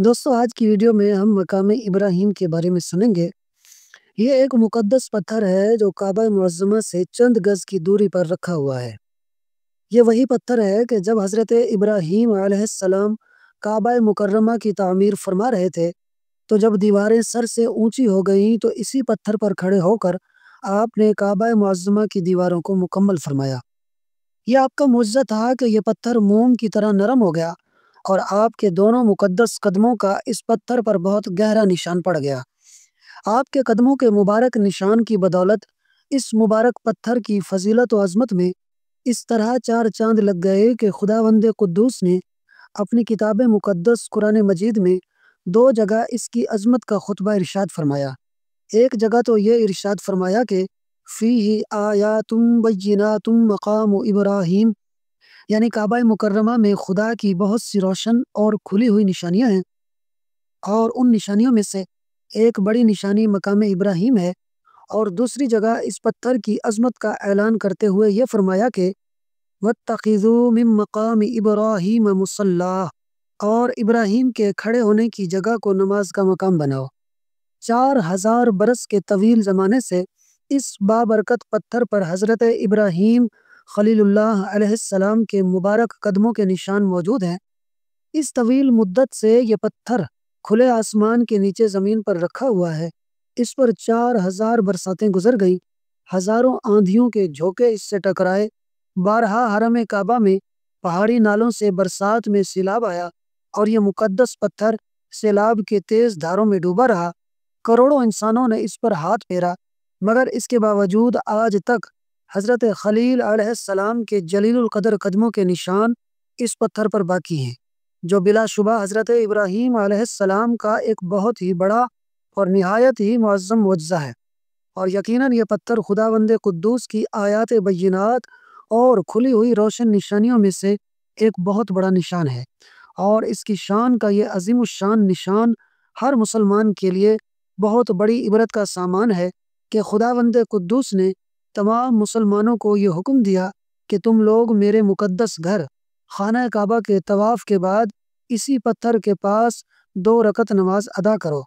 دوستو آج کی ویڈیو میں ہم مقام ابراہیم کے بارے میں سنیں گے۔ یہ ایک مقدس پتھر ہے جو کعبہ معظمہ سے چند گز کی دوری پر رکھا ہوا ہے۔ یہ وہی پتھر ہے کہ جب حضرت ابراہیم علیہ السلام کعبہ مکرمہ کی تعمیر فرما رہے تھے تو جب دیواریں سر سے اونچی ہو گئیں تو اسی پتھر پر کھڑے ہو کر آپ نے کعبہ معظمہ کی دیواروں کو مکمل فرمایا۔ یہ آپ کا معجزہ تھا کہ یہ پتھر موم کی طرح نرم ہو گیا اور آپ کے دونوں مقدس قدموں کا اس پتھر پر بہت گہرا نشان پڑ گیا۔ آپ کے قدموں کے مبارک نشان کی بدولت اس مبارک پتھر کی فضیلت و عظمت میں اس طرح چار چاند لگ گئے کہ خداوند قدوس نے اپنی کتاب مقدس قرآن مجید میں دو جگہ اس کی عظمت کا خطبہ ارشاد فرمایا۔ ایک جگہ تو یہ ارشاد فرمایا کہ فیہ آیات بینات مقام ابراہیم، یعنی کعبہ مکرمہ میں خدا کی بہت سی روشن اور کھلی ہوئی نشانیاں ہیں، اور ان نشانیوں میں سے ایک بڑی نشانی مقام ابراہیم ہے۔ اور دوسری جگہ اس پتھر کی عظمت کا اعلان کرتے ہوئے یہ فرمایا کہ وَاتَّخِذُوا مِن مَّقَامِ إِبْرَاهِيمَ مُصَلًّى، اور ابراہیم کے کھڑے ہونے کی جگہ کو نماز کا مقام بناؤ۔ 4000 برس کے طویل زمانے سے اس بابرکت پتھر پر حضرت ابراہیم خلیل اللہ علیہ السلام کے مبارک قدموں کے نشان موجود ہیں۔ اس طویل مدت سے یہ پتھر کھلے آسمان کے نیچے زمین پر رکھا ہوا ہے۔ اس پر 4000 برساتیں گزر گئیں، ہزاروں آندھیوں کے جھونکے اس سے ٹکرائے، بارہا حرم کعبہ میں پہاڑی نالوں سے برسات میں سیلاب آیا اور یہ مقدس پتھر سیلاب کے تیز دھاروں میں ڈوبا رہا۔ کروڑوں انسانوں نے اس پر ہاتھ پھیرا، مگر اس کے باوجود آج تک حضرت خلیل علیہ السلام کے جلیل القدر قدموں کے نشان اس پتھر پر باقی ہیں، جو بلا شبہ حضرت ابراہیم علیہ السلام کا ایک بہت ہی بڑا اور نہایت ہی معظم معجزہ ہے۔ اور یقیناً یہ پتھر خداوند قدوس کی آیات بینات اور کھلی ہوئی روشن نشانیوں میں سے ایک بہت بڑا نشان ہے، اور اس کی شان کا یہ عظیم الشان نشان ہر مسلمان کے لیے بہت بڑی عبرت کا سامان ہے کہ خداوند قدوس نے تمام مسلمانوں کو یہ حکم دیا کہ تم لوگ میرے مقدس گھر خانہ کعبہ کے طواف کے بعد اسی پتھر کے پاس 2 رکعت نماز ادا کرو۔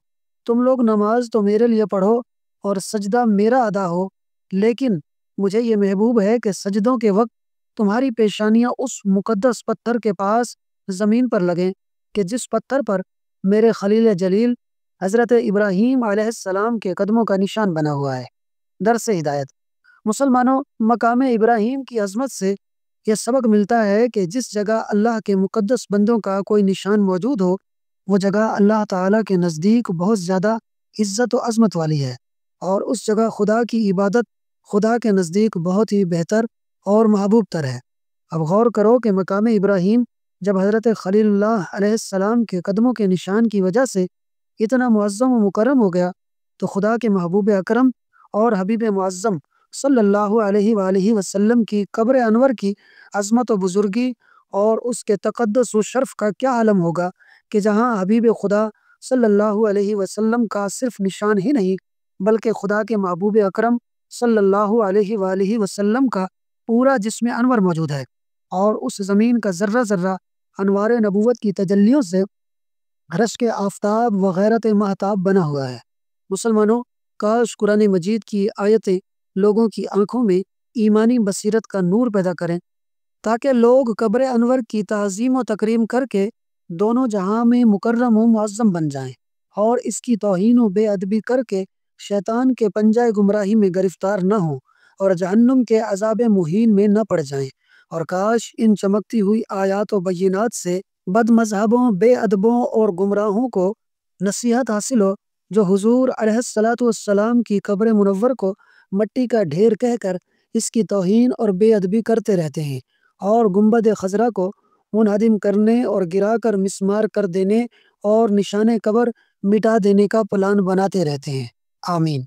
تم لوگ نماز تو میرے لیے پڑھو اور سجدہ میرا ادا ہو، لیکن مجھے یہ محبوب ہے کہ سجدوں کے وقت تمہاری پیشانیاں اس مقدس پتھر کے پاس زمین پر لگیں کہ جس پتھر پر میرے خلیل جلیل حضرت ابراہیم علیہ السلام کے قدموں کا نشان بنا ہوا ہے۔ درس ہدایت: مسلمانوں، مقام ابراہیم کی عظمت سے یہ سبق ملتا ہے کہ جس جگہ اللہ کے مقدس بندوں کا کوئی نشان موجود ہو، وہ جگہ اللہ تعالیٰ کے نزدیک بہت زیادہ عزت و عظمت والی ہے، اور اس جگہ خدا کی عبادت خدا کے نزدیک بہت ہی بہتر اور محبوب تر ہے۔ اب غور کرو کہ مقام ابراہیم جب حضرت خلیل اللہ علیہ السلام کے قدموں کے نشان کی وجہ سے اتنا معظم و مکرم ہو گیا، تو خدا کے محبوب اکرم اور حبیب معظم صلی اللہ علیہ وآلہ وسلم کی قبر انور کی عظمت و بزرگی اور اس کے تقدس و شرف کا کیا عالم ہوگا کہ جہاں حبیب خدا صلی اللہ علیہ وسلم کا صرف نشان ہی نہیں بلکہ خدا کے محبوب اکرم صلی اللہ علیہ وآلہ وسلم کا پورا جسم انور موجود ہے، اور اس زمین کا ذرہ ذرہ انوار نبوت کی تجلیوں سے رشک آفتاب و غیرت مہتاب بنا ہوا ہے۔ مسلمانوں، کاش قرآن مجید کی آیتیں لوگوں کی آنکھوں میں ایمانی بصیرت کا نور پیدا کریں، تاکہ لوگ قبر انور کی تعظیم و تکریم کر کے دونوں جہاں میں مکرم و معظم بن جائیں، اور اس کی توہین و بے ادبی کر کے شیطان کے پنجہ گمراہی میں گرفتار نہ ہوں اور جہنم کے عذاب مہین میں نہ پڑ جائیں۔ اور کاش ان چمکتی ہوئی آیات و بینات سے بد مذہبوں، بے ادبوں اور گمراہوں کو نصیحت حاصل ہو، جو حضور علیہ السلام کی قبر منور کو مٹی کا ڈھیر کہہ کر اس کی توہین اور بے ادبی کرتے رہتے ہیں، اور گنبد خضرا کو منہدم کرنے اور گرا کر مسمار کر دینے اور نشان قبر مٹا دینے کا پلان بناتے رہتے ہیں۔ آمین۔